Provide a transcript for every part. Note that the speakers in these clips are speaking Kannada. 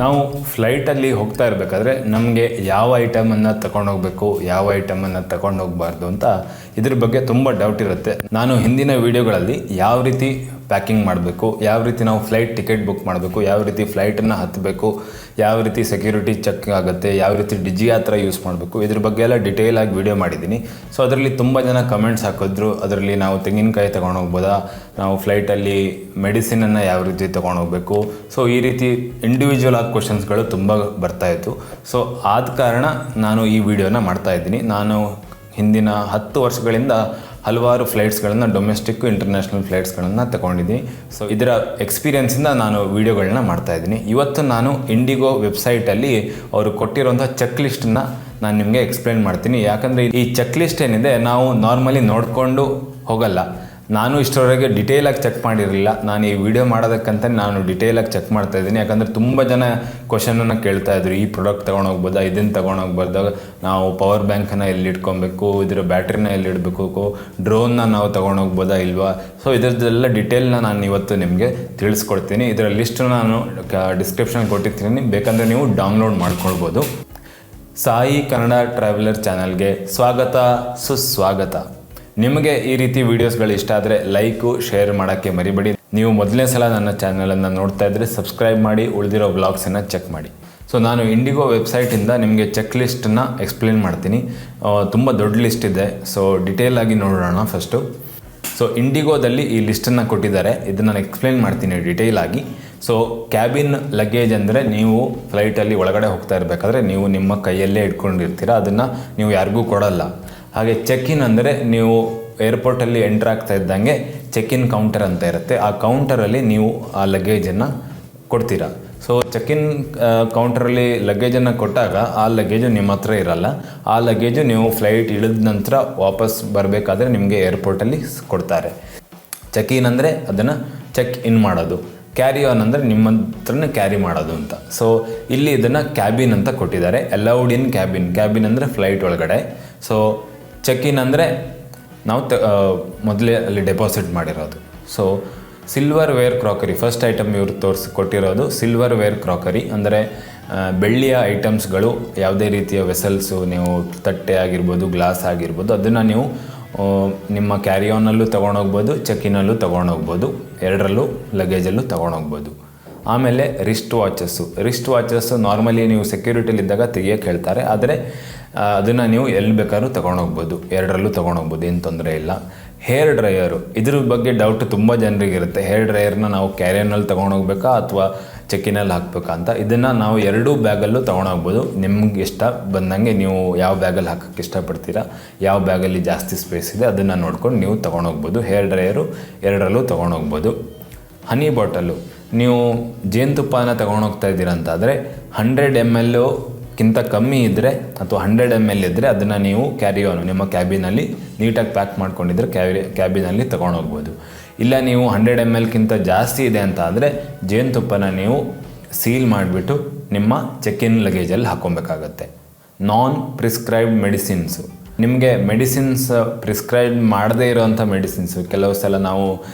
ನಾವು ಫ್ಲೈಟಲ್ಲಿ ಹೋಗ್ತಾ ಇರಬೇಕಾದ್ರೆ ನಮಗೆ ಯಾವ ಐಟಮನ್ನು ತಗೊಂಡೋಗ್ಬೇಕು, ಯಾವ ಐಟಮನ್ನು ತಗೊಂಡೋಗ್ಬಾರ್ದು ಅಂತ ಇದ್ರ ಬಗ್ಗೆ ತುಂಬ ಡೌಟ್ ಇರುತ್ತೆ. ನಾನು ಹಿಂದಿನ ವೀಡಿಯೋಗಳಲ್ಲಿ ಯಾವ ರೀತಿ ಪ್ಯಾಕಿಂಗ್ ಮಾಡಬೇಕು, ಯಾವ ರೀತಿ ನಾವು ಫ್ಲೈಟ್ ಟಿಕೆಟ್ ಬುಕ್ ಮಾಡಬೇಕು, ಯಾವ ರೀತಿ ಫ್ಲೈಟನ್ನು ಹತ್ತಬೇಕು, ಯಾವ ರೀತಿ ಸೆಕ್ಯೂರಿಟಿ ಚೆಕ್ ಆಗುತ್ತೆ, ಯಾವ ರೀತಿ ಡಿಜಿ ಯಾತ್ರ ಯೂಸ್ ಮಾಡಬೇಕು, ಇದ್ರ ಬಗ್ಗೆ ಎಲ್ಲ ಡಿಟೇಲಾಗಿ ವೀಡಿಯೋ ಮಾಡಿದ್ದೀನಿ. ಸೊ ಅದರಲ್ಲಿ ತುಂಬ ಜನ ಕಮೆಂಟ್ಸ್ ಹಾಕಿದ್ರು. ಅದರಲ್ಲಿ ನಾವು ತೆಂಗಿನಕಾಯಿ ತೊಗೊಂಡೋಗ್ಬೋದಾ, ನಾವು ಫ್ಲೈಟಲ್ಲಿ ಮೆಡಿಸಿನನ್ನು ಯಾವ ರೀತಿ ತೊಗೊಂಡೋಗ್ಬೇಕು, ಸೊ ಈ ರೀತಿ ಇಂಡಿವಿಜುವಲ್ ಆಗಿ ಕ್ವಶನ್ಸ್ಗಳು ತುಂಬ ಬರ್ತಾಯಿತ್ತು. ಸೊ ಆದ ಕಾರಣ ನಾನು ಈ ವಿಡಿಯೋನ ಮಾಡ್ತಾಯಿದ್ದೀನಿ. ನಾನು ಹಿಂದಿನ 10 ವರ್ಷಗಳಿಂದ ಹಲವಾರು ಫ್ಲೈಟ್ಸ್ಗಳನ್ನು, ಡೊಮೆಸ್ಟಿಕ್ಕು ಇಂಟರ್ನ್ಯಾಷನಲ್ ಫ್ಲೈಟ್ಸ್ಗಳನ್ನು ತಗೊಂಡಿದ್ದೀನಿ. ಸೊ ಇದರ ಎಕ್ಸ್ಪೀರಿಯೆನ್ಸಿಂದ ನಾನು ವೀಡಿಯೋಗಳನ್ನ ಮಾಡ್ತಾಯಿದ್ದೀನಿ. ಇವತ್ತು ನಾನು ಇಂಡಿಗೋ ವೆಬ್ಸೈಟಲ್ಲಿ ಅವರು ಕೊಟ್ಟಿರೋಂಥ ಚೆಕ್ ಲಿಸ್ಟನ್ನು ನಾನು ನಿಮಗೆ ಎಕ್ಸ್ಪ್ಲೇನ್ ಮಾಡ್ತೀನಿ. ಯಾಕಂದರೆ ಈ ಚೆಕ್ ಲಿಸ್ಟ್ ಏನಿದೆ ನಾವು ನಾರ್ಮಲಿ ನೋಡಿಕೊಂಡು ಹೋಗಲ್ಲ. ನಾನು ಇಷ್ಟರವರೆಗೆ ಡಿಟೇಲಾಗಿ ಚೆಕ್ ಮಾಡಿರಲಿಲ್ಲ. ನಾನು ಈ ವಿಡಿಯೋ ಮಾಡೋದಕ್ಕಂತ ನಾನು ಡಿಟೇಲಾಗಿ ಚೆಕ್ ಮಾಡ್ತಾಯಿದ್ದೀನಿ. ಯಾಕಂದರೆ ತುಂಬ ಜನ ಕ್ವಶನನ್ನು ಕೇಳ್ತಾಯಿದ್ರು, ಈ ಪ್ರಾಡಕ್ಟ್ ತೊಗೊಂಡೋಗ್ಬೋದಾ, ಇದನ್ನು ತೊಗೊಂಡೋಗ್ಬೋದಾ, ನಾವು ಪವರ್ ಬ್ಯಾಂಕನ್ನು ಎಲ್ಲಿ ಇಟ್ಕೊಬೇಕು, ಇದರ ಬ್ಯಾಟ್ರಿನ ಎಲ್ಲಿ ಇಡಬೇಕು, ಡ್ರೋನ್ನ ನಾವು ತೊಗೊಂಡೋಗ್ಬೋದಾ ಇಲ್ವಾ. ಸೊ ಇದರದ್ದೆಲ್ಲ ಡಿಟೇಲ್ನ ನಾನು ಇವತ್ತು ನಿಮಗೆ ತಿಳಿಸ್ಕೊಡ್ತೀನಿ. ಇದರ ಲಿಸ್ಟನ್ನು ನಾನು ಡಿಸ್ಕ್ರಿಪ್ಷನ್ ಕೊಟ್ಟಿರ್ತೀನಿ, ಬೇಕಂದರೆ ನೀವು ಡೌನ್ಲೋಡ್ ಮಾಡ್ಕೊಳ್ಬೋದು. ಸಾಯಿ ಕನ್ನಡ ಟ್ರಾವೆಲರ್ ಚಾನಲ್ಗೆ ಸ್ವಾಗತ, ಸುಸ್ವಾಗತ. ನಿಮಗೆ ಈ ರೀತಿ ವೀಡಿಯೋಸ್ಗಳು ಇಷ್ಟ ಆದರೆ ಲೈಕು, ಶೇರ್ ಮಾಡೋಕ್ಕೆ ಮರಿಬೇಡಿ. ನೀವು ಮೊದಲನೇ ಸಲ ನನ್ನ ಚಾನಲನ್ನು ನೋಡ್ತಾ ಇದ್ದರೆ ಸಬ್ಸ್ಕ್ರೈಬ್ ಮಾಡಿ, ಉಳಿದಿರೋ ವ್ಲಾಗ್ಸನ್ನು ಚೆಕ್ ಮಾಡಿ. ಸೊ ನಾನು ಇಂಡಿಗೋ ವೆಬ್ಸೈಟಿಂದ ನಿಮಗೆ ಚೆಕ್ ಲಿಸ್ಟನ್ನು ಎಕ್ಸ್ಪ್ಲೇನ್ ಮಾಡ್ತೀನಿ. ತುಂಬ ದೊಡ್ಡ ಲಿಸ್ಟ್ ಇದೆ. ಸೊ ಡಿಟೇಲಾಗಿ ನೋಡೋಣ ಫಸ್ಟು. ಸೊ ಇಂಡಿಗೋದಲ್ಲಿ ಈ ಲಿಸ್ಟನ್ನು ಕೊಟ್ಟಿದ್ದಾರೆ, ಇದನ್ನು ನಾನು ಎಕ್ಸ್ಪ್ಲೇನ್ ಮಾಡ್ತೀನಿ ಡಿಟೇಲಾಗಿ. ಸೊ ಕ್ಯಾಬಿನ್ ಲಗೇಜ್ ಅಂದರೆ ನೀವು ಫ್ಲೈಟಲ್ಲಿ ಒಳಗಡೆ ಹೋಗ್ತಾ ಇರಬೇಕಾದ್ರೆ ನೀವು ನಿಮ್ಮ ಕೈಯಲ್ಲೇ ಇಟ್ಕೊಂಡಿರ್ತೀರ, ಅದನ್ನು ನೀವು ಯಾರಿಗೂ ಕೊಡಲ್ಲ. ಹಾಗೆ ಚೆಕ್ ಇನ್ ಅಂದರೆ ನೀವು ಏರ್ಪೋರ್ಟಲ್ಲಿ ಎಂಟ್ರ್ ಆಗ್ತಾ ಇದ್ದಂಗೆ ಚೆಕ್ ಇನ್ ಕೌಂಟರ್ ಅಂತ ಇರುತ್ತೆ. ಆ ಕೌಂಟರಲ್ಲಿ ನೀವು ಆ ಲಗೇಜನ್ನು ಕೊಡ್ತೀರಾ. ಸೊ ಚೆಕ್ ಇನ್ ಕೌಂಟರಲ್ಲಿ ಲಗೇಜನ್ನು ಕೊಟ್ಟಾಗ ಆ ಲಗೇಜು ನಿಮ್ಮ ಹತ್ರ ಇರಲ್ಲ. ಆ ಲಗೇಜು ನೀವು ಫ್ಲೈಟ್ ಇಳಿದ ನಂತರ ವಾಪಸ್ ಬರಬೇಕಾದ್ರೆ ನಿಮಗೆ ಏರ್ಪೋರ್ಟಲ್ಲಿ ಕೊಡ್ತಾರೆ. ಚೆಕ್ ಇನ್ ಅಂದರೆ ಅದನ್ನು ಚೆಕ್ ಇನ್ ಮಾಡೋದು, ಕ್ಯಾರಿ ಆನ್ ಅಂದರೆ ನಿಮ್ಮ ಹತ್ರನೇ ಕ್ಯಾರಿ ಮಾಡೋದು ಅಂತ. ಸೊ ಇಲ್ಲಿ ಇದನ್ನು ಕ್ಯಾಬಿನ್ ಅಂತ ಕೊಟ್ಟಿದ್ದಾರೆ. Allowed in cabin. ಕ್ಯಾಬಿನ್ ಅಂದರೆ ಫ್ಲೈಟ್ ಒಳಗಡೆ. ಸೊ ಚೆಕ್ ಇನ್ ಅಂದರೆ ನಾವು ಮೊದಲೇ ಅಲ್ಲಿ ಡೆಪಾಸಿಟ್ ಮಾಡಿರೋದು. So silverware crockery first item ಇವರು ಕೊಟ್ಟಿರೋದು ಸಿಲ್ವರ್ ವೇರ್ ಕ್ರಾಕರಿ ಅಂದರೆ ಬೆಳ್ಳಿಯ ಐಟಮ್ಸ್ಗಳು, ಯಾವುದೇ ರೀತಿಯ ವೆಸಲ್ಸು, ನೀವು ತಟ್ಟೆ ಆಗಿರ್ಬೋದು, ಗ್ಲಾಸ್ ಆಗಿರ್ಬೋದು, ಅದನ್ನು ನೀವು ನಿಮ್ಮ ಕ್ಯಾರಿ ಆನಲ್ಲೂ ತೊಗೊಂಡೋಗ್ಬೋದು, ಚೆಕ್ ಇನ್ನಲ್ಲೂ ತೊಗೊಂಡೋಗ್ಬೋದು, ಎರಡರಲ್ಲೂ ಲಗೇಜಲ್ಲೂ ತೊಗೊಂಡೋಗ್ಬೋದು. ಆಮೇಲೆ ರಿಸ್ಟ್ ವಾಚಸ್ಸು ನಾರ್ಮಲಿ ನೀವು ಸೆಕ್ಯೂರಿಟಿಲಿದ್ದಾಗ ತೆಗಿಯೋಕ್ಕೆ ಹೇಳ್ತಾರೆ, ಆದರೆ ಅದನ್ನು ನೀವು ಎಲ್ಲಿ ಬೇಕಾದ್ರೂ ತೊಗೊಂಡೋಗ್ಬೋದು, ಎರಡರಲ್ಲೂ ತೊಗೊಂಡೋಗ್ಬೋದು, ಏನು ತೊಂದರೆ ಇಲ್ಲ. ಹೇರ್ ಡ್ರೈಯರು, ಇದ್ರ ಬಗ್ಗೆ ಡೌಟ್ ತುಂಬ ಜನರಿಗಿರುತ್ತೆ. ಹೇರ್ ಡ್ರೈಯರ್ನ ನಾವು ಕ್ಯಾರಿಯನಲ್ಲಿ ತೊಗೊಂಡೋಗ್ಬೇಕಾ ಅಥವಾ ಚೆಕ್ಕಿನಲ್ಲಿ ಹಾಕಬೇಕಾ ಅಂತ. ಇದನ್ನು ನಾವು ಎರಡೂ ಬ್ಯಾಗಲ್ಲೂ ತೊಗೊಂಡೋಗ್ಬೋದು. ನಿಮ್ಗೆ ಇಷ್ಟ ಬಂದಂಗೆ ನೀವು ಯಾವ ಬ್ಯಾಗಲ್ಲಿ ಹಾಕೋಕ್ಕೆ ಇಷ್ಟಪಡ್ತೀರಾ, ಯಾವ ಬ್ಯಾಗಲ್ಲಿ ಜಾಸ್ತಿ ಸ್ಪೇಸ್ ಇದೆ ಅದನ್ನು ನೋಡ್ಕೊಂಡು ನೀವು ತೊಗೊಂಡೋಗ್ಬೋದು. ಹೇರ್ ಡ್ರೈಯರು ಎರಡರಲ್ಲೂ ತೊಗೊಂಡೋಗ್ಬೋದು. ಹನಿ ಬಾಟಲು, ನೀವು ಜೇನುತುಪ್ಪನ ತೊಗೊಂಡೋಗ್ತಾ ಇದ್ದೀರಾ ಅಂತಾದರೆ 100 ml ಕಿಂತ ಕಮ್ಮಿ ಇದ್ದರೆ ಅಥವಾ 100 ml ಇದ್ದರೆ ಅದನ್ನು ನೀವು ಕ್ಯಾರಿ ಆನ್ ನಿಮ್ಮ ಕ್ಯಾಬಿನಲ್ಲಿ ನೀಟಾಗಿ ಪ್ಯಾಕ್ ಮಾಡ್ಕೊಂಡಿದ್ರೆ ಕ್ಯಾಬಿನಲ್ಲಿ ತೊಗೊಂಡೋಗ್ಬೋದು. ಇಲ್ಲ ನೀವು 100 ml ಕಿಂತ ಜಾಸ್ತಿ ಇದೆ ಅಂತ ಆದರೆ ಜೇನುತುಪ್ಪನ ನೀವು ಸೀಲ್ ಮಾಡಿಬಿಟ್ಟು ನಿಮ್ಮ ಚೆಕ್ ಇನ್ ಲಗೇಜಲ್ಲಿ ಹಾಕ್ಕೊಬೇಕಾಗತ್ತೆ. ನಾನ್ ಪ್ರಿಸ್ಕ್ರೈಬ್ಡ್ ಮೆಡಿಸಿನ್ಸು, ನಿಮಗೆ ಮೆಡಿಸಿನ್ಸ್ ಪ್ರಿಸ್ಕ್ರೈಬ್ ಮಾಡದೇ ಇರೋವಂಥ ಮೆಡಿಸಿನ್ಸು, ಕೆಲವು ಸಲ ನಾವು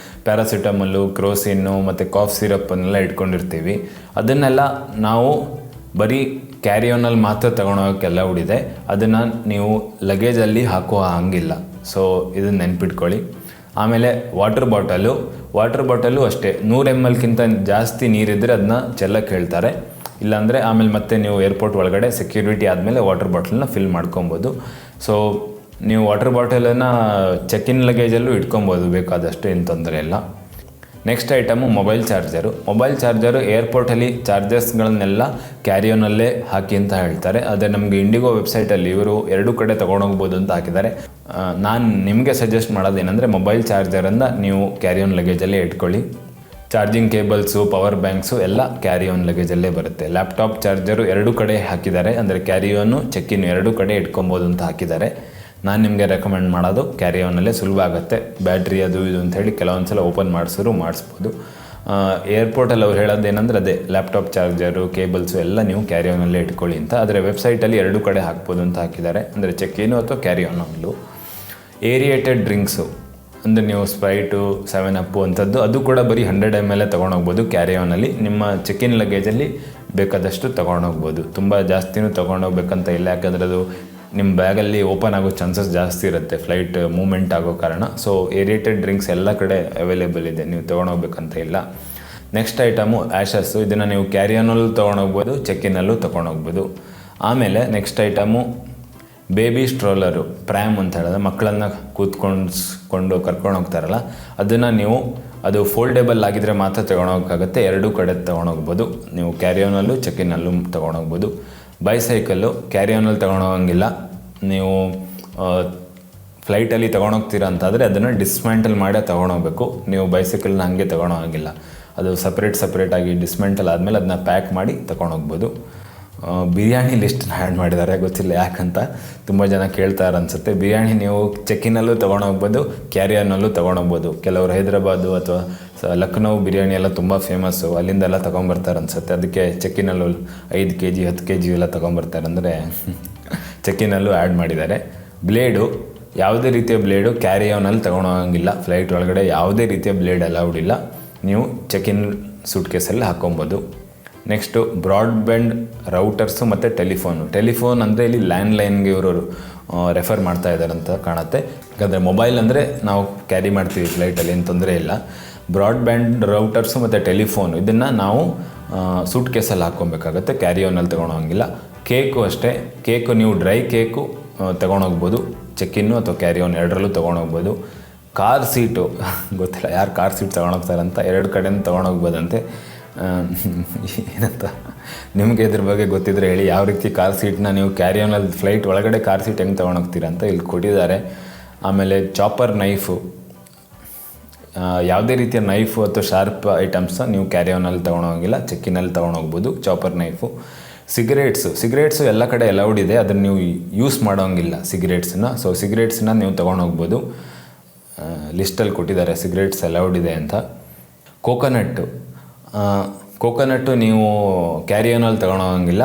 ಪ್ಯಾರಾಸಿಟಮಲ್ಲು, ಕ್ರೋಸಿನ್ನು ಮತ್ತು ಕಾಫ್ ಸಿರಪ್ಪನ್ನೆಲ್ಲ ಇಟ್ಕೊಂಡಿರ್ತೀವಿ. ಅದನ್ನೆಲ್ಲ ನಾವು ಬರೀ ಕ್ಯಾರಿ ಆನಲ್ಲಿ ಮಾತ್ರ ತೊಗೊಂಡೋಗೋಕ್ಕೆ ಅಲೌಡ್ ಇದೆ. ಅದನ್ನು ನೀವು ಲಗೇಜಲ್ಲಿ ಹಾಕೋ ಹಂಗಿಲ್ಲ. ಸೊ ಇದನ್ನು ನೆನ್ಪಿಟ್ಕೊಳ್ಳಿ. ಆಮೇಲೆ ವಾಟರ್ ಬಾಟಲು ಅಷ್ಟೇ 100 ml ಕಿಂತ ಜಾಸ್ತಿ ನೀರಿದ್ದರೆ ಅದನ್ನ ಚೆಲ್ಲಕ್ಕೆ ಹೇಳ್ತಾರೆ. ಇಲ್ಲಾಂದರೆ ಆಮೇಲೆ ಮತ್ತೆ ನೀವು ಏರ್ಪೋರ್ಟ್ ಒಳಗಡೆ ಸೆಕ್ಯೂರಿಟಿ ಆದಮೇಲೆ ವಾಟರ್ ಬಾಟಲನ್ನ ಫಿಲ್ ಮಾಡ್ಕೊಬೋದು. ಸೊ ನೀವು ವಾಟರ್ ಬಾಟಲನ್ನು ಚೆಕ್ ಇನ್ ಲಗೇಜಲ್ಲೂ ಇಟ್ಕೊಬೋದು ಬೇಕಾದಷ್ಟು, ಏನು ತೊಂದರೆ ಇಲ್ಲ. ನೆಕ್ಸ್ಟ್ ಐಟಮು ಮೊಬೈಲ್ ಚಾರ್ಜರು ಏರ್ಪೋರ್ಟಲ್ಲಿ ಚಾರ್ಜರ್ಸ್ಗಳನ್ನೆಲ್ಲ ಕ್ಯಾರಿ ಆನಲ್ಲೇ ಹಾಕಿ ಅಂತ ಹೇಳ್ತಾರೆ. ಅದೇ ನಮಗೆ ಇಂಡಿಗೋ ವೆಬ್ಸೈಟಲ್ಲಿ ಇವರು ಎರಡೂ ಕಡೆ ತೊಗೊಂಡೋಗ್ಬೋದು ಅಂತ ಹಾಕಿದ್ದಾರೆ. ನಾನು ನಿಮಗೆ ಸಜೆಸ್ಟ್ ಮಾಡೋದೇನೆಂದರೆ ಮೊಬೈಲ್ ಚಾರ್ಜರನ್ನು ನೀವು ಕ್ಯಾರಿ ಆನ್ ಲಗೇಜಲ್ಲೇ ಇಟ್ಕೊಳ್ಳಿ. ಚಾರ್ಜಿಂಗ್ ಕೇಬಲ್ಸು, ಪವರ್ ಬ್ಯಾಂಕ್ಸು ಎಲ್ಲ ಕ್ಯಾರಿ ಆನ್ ಲಗೇಜಲ್ಲೇ ಬರುತ್ತೆ. ಲ್ಯಾಪ್ಟಾಪ್ ಚಾರ್ಜರು ಎರಡೂ ಕಡೆ ಹಾಕಿದ್ದಾರೆ, ಅಂದರೆ ಕ್ಯಾರಿ ಆನು ಚೆಕ್ ಇನ್ ಎರಡೂ ಕಡೆ ಇಟ್ಕೊಬೋದು ಅಂತ ಹಾಕಿದ್ದಾರೆ. ನಾನು ನಿಮಗೆ ರೆಕಮೆಂಡ್ ಮಾಡೋದು ಕ್ಯಾರಿ ಆನಲ್ಲೇ, ಸುಲಭ ಆಗುತ್ತೆ. ಬ್ಯಾಟ್ರಿ ಅದು ಇದು ಅಂಥೇಳಿ ಕೆಲವೊಂದು ಸಲ ಓಪನ್ ಮಾಡಿಸ್ಬೋದು. ಏರ್ಪೋರ್ಟಲ್ಲಿ ಅವ್ರು ಹೇಳೋದೇನೆಂದರೆ ಅದೇ ಲ್ಯಾಪ್ಟಾಪ್ ಚಾರ್ಜರು, ಕೇಬಲ್ಸು ಎಲ್ಲ ನೀವು ಕ್ಯಾರಿ ಆನಲ್ಲೇ ಇಟ್ಕೊಳ್ಳಿ ಅಂತ. ಆದರೆ ವೆಬ್ಸೈಟಲ್ಲಿ ಎರಡೂ ಕಡೆ ಹಾಕ್ಬೋದು ಅಂತ ಹಾಕಿದ್ದಾರೆ, ಅಂದರೆ ಚೆಕ್ ಇನ್ನು ಅಥವಾ ಕ್ಯಾರಿ ಆನಲ್ಲೂ. ಏರಿಯೇಟೆಡ್ ಡ್ರಿಂಕ್ಸು ಅಂದರೆ ನೀವು ಸ್ಪ್ರೈಟು, 7 ಅಪ್ ಅಂಥದ್ದು, ಅದು ಕೂಡ ಬರೀ 100 ml ತೊಗೊಂಡೋಗ್ಬೋದು ಕ್ಯಾರಿ ಆನಲ್ಲಿ. ನಿಮ್ಮ ಚೆಕ್ ಇನ್ ಲಗೇಜಲ್ಲಿ ಬೇಕಾದಷ್ಟು ತೊಗೊಂಡೋಗ್ಬೋದು. ತುಂಬ ಜಾಸ್ತಿನೂ ತೊಗೊಂಡೋಗ್ಬೇಕಂತ ಇಲ್ಲ, ಯಾಕಂದರೆ ಅದು ನಿಮ್ಮ ಬ್ಯಾಗಲ್ಲಿ ಓಪನ್ ಆಗೋ ಚಾನ್ಸಸ್ ಜಾಸ್ತಿ ಇರುತ್ತೆ ಫ್ಲೈಟ್ ಮೂಮೆಂಟ್ ಆಗೋ ಕಾರಣ. ಸೊ ಏರಿಯೇಟೆಡ್ ಡ್ರಿಂಕ್ಸ್ ಎಲ್ಲ ಕಡೆ ಅವೈಲೇಬಲ್ ಇದೆ, ನೀವು ತೊಗೊಂಡೋಗ್ಬೇಕಂತ ಇಲ್ಲ. Next item ashes. ಇದನ್ನು ನೀವು ಕ್ಯಾರಿಯಾನಲ್ಲೂ ತೊಗೊಂಡೋಗ್ಬೋದು, ಚೆಕ್ಕಿನಲ್ಲೂ ತೊಗೊಂಡೋಗ್ಬೋದು. ಆಮೇಲೆ next item baby stroller, pram ಅಂತ ಹೇಳಿದ್ರೆ ಮಕ್ಕಳನ್ನು ಕೂತ್ಕೊಂಡು ಕರ್ಕೊಂಡು ಹೋಗ್ತಾರಲ್ಲ, ಅದನ್ನು ನೀವು ಅದು ಫೋಲ್ಡೇಬಲ್ ಆಗಿದ್ದರೆ ಮಾತ್ರ ತೊಗೊಂಡೋಗೋಕ್ಕಾಗುತ್ತೆ. ಎರಡೂ ಕಡೆ ತೊಗೊಂಡೋಗ್ಬೋದು, ನೀವು ಕ್ಯಾರಿಯಾನಲ್ಲೂ ಚೆಕ್ಕಿನಲ್ಲೂ ತೊಗೊಂಡೋಗ್ಬೋದು. ಬೈಸೈಕಲ್ಲು ಕ್ಯಾರಿಯಾನಲ್ಲಿ ತೊಗೊಂಡೋಗಂಗಿಲ್ಲ, ನೀವು ಫ್ಲೈಟಲ್ಲಿ ತೊಗೊಂಡೋಗ್ತೀರ ಅಂತಾದರೆ ಅದನ್ನು ಡಿಸ್ಮ್ಯಾಂಟಲ್ ಮಾಡೇ ತೊಗೊಂಡೋಗ್ಬೇಕು. ನೀವು ಬೈಸೈಕಲ್ನ ಹಾಗೆ ತೊಗೊಂಡೋಗಂಗಿಲ್ಲ, ಅದು ಸಪ್ರೇಟಾಗಿ ಡಿಸ್ಮ್ಯಾಂಟಲ್ ಆದಮೇಲೆ ಅದನ್ನ ಪ್ಯಾಕ್ ಮಾಡಿ ತೊಗೊಂಡೋಗ್ಬೋದು. ಬಿರಿಯಾನಿ ಲಿಸ್ಟನ್ನ ಆ್ಯಡ್ ಮಾಡಿದ್ದಾರೆ, ಗೊತ್ತಿಲ್ಲ ಯಾಕಂತ ತುಂಬ ಜನ ಕೇಳ್ತಾರೆ ಅನಿಸುತ್ತೆ. ಬಿರಿಯಾನಿ ನೀವು ಚೆಕ್ಕಿನಲ್ಲೂ ತೊಗೊಂಡೋಗ್ಬೋದು, ಕ್ಯಾರಿಯರ್ನಲ್ಲೂ ತೊಗೊಂಡೋಗ್ಬೋದು. ಕೆಲವರು ಹೈದ್ರಾಬಾದು ಅಥವಾ ಲಕ್ನೋ ಬಿರಿಯಾನಿ ಎಲ್ಲ ತುಂಬ ಫೇಮಸ್ಸು, ಅಲ್ಲಿಂದೆಲ್ಲ ತೊಗೊಂಬರ್ತಾರೆ ಅನಿಸುತ್ತೆ. ಅದಕ್ಕೆ ಚೆಕ್ಕಿನಲ್ಲೂ 5 kg 10 kg ಎಲ್ಲ ತೊಗೊಂಬರ್ತಾರೆ, ಅಂದರೆ ಚೆಕ್ಕಿನಲ್ಲೂ ಆ್ಯಡ್ ಮಾಡಿದ್ದಾರೆ. ಬ್ಲೇಡು, ಯಾವುದೇ ರೀತಿಯ ಬ್ಲೇಡು ಕ್ಯಾರಿಯಾನಲ್ಲಿ ತೊಗೊಂಡೋಗಂಗಿಲ್ಲ. ಫ್ಲೈಟ್ ಒಳಗಡೆ ಯಾವುದೇ ರೀತಿಯ ಬ್ಲೇಡ್ ಅಲೌಡ್ ಇಲ್ಲ, ನೀವು ಚೆಕ್ಕಿನ್ ಸೂಟ್ ಕೇಸಲ್ಲಿ ಹಾಕ್ಕೊಬೋದು. ನೆಕ್ಸ್ಟು ಬ್ರಾಡ್ಬ್ಯಾಂಡ್ ರೌಟರ್ಸು ಮತ್ತು ಟೆಲಿಫೋನ್ ಅಂದರೆ ಇಲ್ಲಿ ಲ್ಯಾಂಡ್ಲೈನ್ಗೆ ಇವರು ರೆಫರ್ ಮಾಡ್ತಾ ಇದ್ದಾರೆ ಅಂತ ಕಾಣುತ್ತೆ. ಯಾಕಂದರೆ ಮೊಬೈಲ್ ಅಂದರೆ ನಾವು ಕ್ಯಾರಿ ಮಾಡ್ತೀವಿ ಫ್ಲೈಟಲ್ಲಿ, ಏನು ತೊಂದರೆ ಇಲ್ಲ. ಬ್ರಾಡ್ಬ್ಯಾಂಡ್ ರೌಟರ್ಸು ಮತ್ತು ಟೆಲಿಫೋನ್ ಇದನ್ನು ನಾವು ಸೂಟ್ ಕೇಸಲ್ಲಿ ಹಾಕ್ಕೊಬೇಕಾಗತ್ತೆ, ಕ್ಯಾರಿಯೋನಲ್ಲಿ ತೊಗೊಳೋಂಗಿಲ್ಲ. ಕೇಕು ಅಷ್ಟೇ, ಕೇಕು ನೀವು ಡ್ರೈ ಕೇಕು ತೊಗೊಂಡೋಗ್ಬೋದು, ಚೆಕ್ಕಿನ್ನು ಅಥವಾ ಕ್ಯಾರಿಯೋನ್ ಎರಡರಲ್ಲೂ ತೊಗೊಂಡೋಗ್ಬೋದು. ಕಾರ್ ಸೀಟು ಗೊತ್ತಿಲ್ಲ ಯಾರು ಕಾರ್ ಸೀಟ್ ತೊಗೊಂಡೋಗ್ತಾರಂತ, 2 ಕಡೆಯಿಂದ ತೊಗೊಂಡೋಗ್ಬೋದಂತೆ. ಏನಂತ ನಿಮಗೆ ಇದ್ರ ಬಗ್ಗೆ ಗೊತ್ತಿದ್ರೆ ಹೇಳಿ, ಯಾವ ರೀತಿ ಕಾರ್ ಸೀಟ್ನ ನೀವು ಕ್ಯಾರಿಯಾನಲ್ಲಿ ಫ್ಲೈಟ್ ಒಳಗಡೆ ಕಾರ್ ಸೀಟ್ ಹೆಂಗೆ ತೊಗೊಂಡೋಗ್ತೀರಾ ಅಂತ ಇಲ್ಲಿ ಕೊಟ್ಟಿದ್ದಾರೆ. ಆಮೇಲೆ ಚಾಪರ್ ನೈಫು, ಯಾವುದೇ ರೀತಿಯ ನೈಫು ಅಥವಾ ಶಾರ್ಪ್ ಐಟಮ್ಸ್ನ ನೀವು ಕ್ಯಾರಿಯಾನಲ್ಲಿ ತೊಗೊಂಡೋಗಿಲ್ಲ, ಚೆಕ್ಕಿನಲ್ಲಿ ತೊಗೊಂಡೋಗ್ಬೋದು. Chopper knife. ಸಿಗರೇಟ್ಸು ಎಲ್ಲ ಕಡೆ ಅಲೌಡ್ ಇದೆ, ಅದನ್ನು ನೀವು ಯೂಸ್ ಮಾಡೋಂಗಿಲ್ಲ ಸಿಗರೇಟ್ಸನ್ನ. ಸೊ ಸಿಗರೇಟ್ಸನ್ನ ನೀವು ತೊಗೊಂಡೋಗ್ಬೋದು, ಲಿಸ್ಟಲ್ಲಿ ಕೊಟ್ಟಿದ್ದಾರೆ ಸಿಗರೇಟ್ಸ್ ಅಲೌಡ್ ಇದೆ ಅಂತ. ಕೋಕೋನಟ್ಟು ನೀವು ಕ್ಯಾರಿಯಾನಲ್ಲಿ ತೊಗೊಂಡೋಗಂಗಿಲ್ಲ,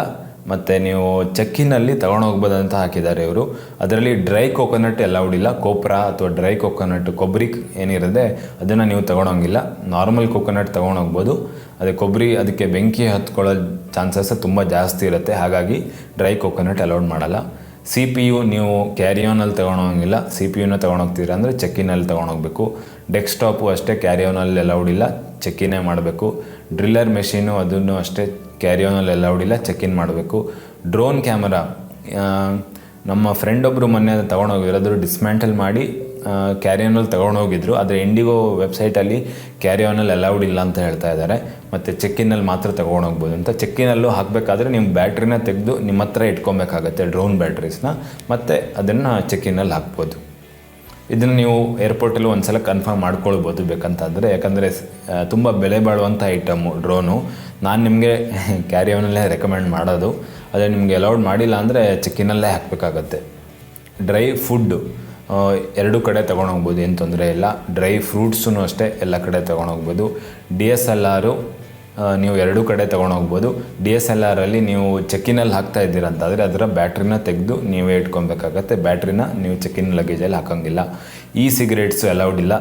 ಮತ್ತು ನೀವು ಚೆಕ್ಕಿನಲ್ಲಿ ತೊಗೊಂಡೋಗ್ಬೋದು ಅಂತ ಹಾಕಿದ್ದಾರೆ ಇವರು. ಅದರಲ್ಲಿ ಡ್ರೈ ಕೋಕೋನಟ್ ಅಲೌಡ್ ಇಲ್ಲ. ಕೋಪ್ರಾ ಅಥವಾ ಡ್ರೈ ಕೋಕೋನಟ್, ಕೊಬ್ಬರಿ ಏನಿರುತ್ತೆ ಅದನ್ನು ನೀವು ತೊಗೊಳಂಗಿಲ್ಲ. ನಾರ್ಮಲ್ ಕೋಕೋನಟ್ ತೊಗೊಂಡೋಗ್ಬೋದು, ಅದೇ ಕೊಬ್ಬರಿ ಅದಕ್ಕೆ ಬೆಂಕಿ ಹತ್ಕೊಳ್ಳೋ ಚಾನ್ಸಸ್ ತುಂಬ ಜಾಸ್ತಿ ಇರುತ್ತೆ, ಹಾಗಾಗಿ ಡ್ರೈ ಕೋಕೋನಟ್ ಅಲೌಡ್ ಮಾಡಲ್ಲ. CPU ನೀವು ಕ್ಯಾರಿಯಾನಲ್ಲಿ ತೊಗೊಳೋಂಗಿಲ್ಲ, CPU ತೊಗೊಂಡೋಗ್ತೀರ ಅಂದರೆ ಚೆಕ್ಕಿನಲ್ಲಿ ತೊಗೊಂಡೋಗ್ಬೇಕು. ಡೆಸ್ಕ್ಟಾಪು ಅಷ್ಟೇ ಕ್ಯಾರಿಯಾನಲ್ಲಿ ಅಲೌಡ್ ಇಲ್ಲ, ಚೆಕ್ಕಿನೇ ಮಾಡಬೇಕು. ಡ್ರಿಲ್ಲರ್ ಮೆಷಿನು ಅದನ್ನು ಅಷ್ಟೇ ಕ್ಯಾರಿಯಾನಲ್ಲಿ ಅಲೌಡ್ ಇಲ್ಲ, ಚೆಕ್ಕಿನ್ ಮಾಡಬೇಕು. ಡ್ರೋನ್ ಕ್ಯಾಮರಾ, ನಮ್ಮ ಫ್ರೆಂಡ್ ಒಬ್ಬರು ಮೊನ್ನೆ ತೊಗೊಂಡೋಗಿದ್ರು, ಅದ್ರ ಡಿಸ್ಮ್ಯಾಂಟಲ್ ಮಾಡಿ ಕ್ಯಾರಿಯಾನಲ್ಲಿ ತೊಗೊಂಡೋಗಿದ್ರು. ಆದರೆ ಇಂಡಿಗೋ ವೆಬ್ಸೈಟಲ್ಲಿ ಕ್ಯಾರಿಯಾನಲ್ಲಿ ಅಲೌಡ್ ಇಲ್ಲ ಅಂತ ಹೇಳ್ತಾ ಇದ್ದಾರೆ, ಮತ್ತು ಚೆಕ್ಕಿನಲ್ಲಿ ಮಾತ್ರ ತೊಗೊಂಡೋಗ್ಬೋದು ಅಂತ. ಚೆಕ್ಕಿನಲ್ಲೂ ಹಾಕಬೇಕಾದ್ರೆ ನಿಮ್ಮ ಬ್ಯಾಟ್ರಿನ ತೆಗೆದು ನಿಮ್ಮ ಹತ್ರ ಇಟ್ಕೊಬೇಕಾಗತ್ತೆ, ಡ್ರೋನ್ ಬ್ಯಾಟ್ರೀಸ್ನ, ಮತ್ತು ಅದನ್ನು ಚೆಕ್ಕಿನಲ್ಲಿ ಹಾಕ್ಬೋದು. ಇದನ್ನು ನೀವು ಏರ್ಪೋರ್ಟಲ್ಲೂ ಒಂದು ಸಲ ಕನ್ಫರ್ಮ್ ಮಾಡ್ಕೊಳ್ಬೋದು ಬೇಕಂತಂದರೆ, ಯಾಕಂದರೆ ತುಂಬ ಬೆಲೆ ಬಾಳುವಂಥ ಐಟಮು ಡ್ರೋನು. ನಾನು ನಿಮಗೆ ಕ್ಯಾರಿಯಾನಲ್ಲೇ ರೆಕಮೆಂಡ್ ಮಾಡೋದು, ಅದೇ ನಿಮಗೆ ಅಲೌಡ್ ಮಾಡಿಲ್ಲ ಅಂದರೆ ಚೆಕ್ಕಿನಲ್ಲೇ ಹಾಕಬೇಕಾಗತ್ತೆ. ಡ್ರೈ ಫುಡ್ಡು 2 ಕಡೆ ತೊಗೊಂಡೋಗ್ಬೋದು, ಏನು ತೊಂದರೆ ಇಲ್ಲ. ಡ್ರೈ ಫ್ರೂಟ್ಸೂ ಅಷ್ಟೇ ಎಲ್ಲ ಕಡೆ ತೊಗೊಂಡೋಗ್ಬೋದು. DSLR ನೀವು 2 ಕಡೆ ತೊಗೊಂಡೋಗ್ಬೋದು. DSLRಲ್ಲಿ ನೀವು ಚೆಕ್ಕಿನಲ್ಲಿ ಹಾಕ್ತಾ ಇದ್ದೀರ ಅಂತಾದರೆ ಅದರ ಬ್ಯಾಟ್ರಿನ ತೆಗೆದು ನೀವೇ ಇಟ್ಕೊಬೇಕಾಗತ್ತೆ, ಬ್ಯಾಟ್ರಿನ ನೀವು ಚೆಕ್ಕಿನ್ ಲಗೇಜಲ್ಲಿ ಹಾಕೋಂಗಿಲ್ಲ. ಸಿಗರೇಟ್ಸು ಅಲೌಡ್ ಇಲ್ಲ,